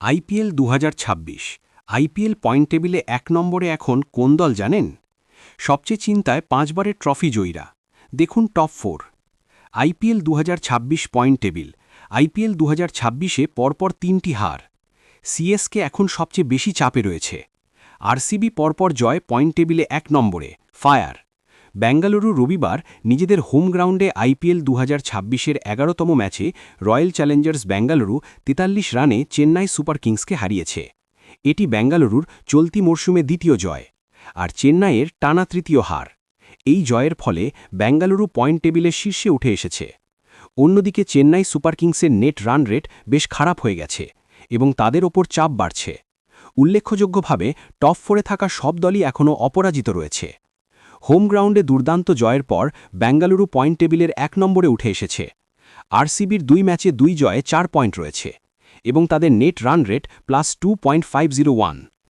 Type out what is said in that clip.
IPL ২০২৬ IPL point টেবিলে ১ নম্বরে এখন কোন দল জানেন? সবচেয়ে চিন্তায় ৫ বারের ট্রফি জয়ীরা। দেখুন top 4। IPL ২০২৬ point table. IPL ২০২৬-এ পরপর ৩টি হার। সিএসকে এখন সবচেয়ে বেশি চাপে রয়েছে। আরসিবি পরপর জয়, পয়েন্ট টেবিলে ১ নম্বরে, ফায়ার। বেঙ্গালুরু রবিবার নিজেদের হোম গ্রাউন্ডে আইপিএল ২০২৬-এর ১১তম ম্যাচে রয়্যাল চ্যালেঞ্জার্স বেঙ্গালুরু ৪৩ রানে চেন্নাই সুপার কিংসকে হারিয়েছে। এটি বেঙ্গালুরুর চলতি মরশুমে দ্বিতীয় জয়, আর চেন্নাইয়ের টানা তৃতীয় হার। এই জয়ের ফলে বেঙ্গালুরু পয়েন্ট টেবিলের শীর্ষে উঠে এসেছে। অন্যদিকে চেন্নাই সুপার কিংসের নেট রান রেট বেশ খারাপ হয়ে গেছে এবং তাদের ওপর চাপ বাড়ছে। উল্লেখযোগ্যভাবে টপ 4-এ থাকা সব দলই এখনও অপরাজিত রয়েছে। হোম গ্রাউন্ডে দুর্দান্ত জয়ের পর বেঙ্গালুরু পয়েন্ট টেবিলের ১ নম্বরে উঠে এসেছে। আরসিবির ২ ম্যাচে ২ জয়ে ৪ পয়েন্ট রয়েছে এবং তাদের নেট রান রেট +2.501।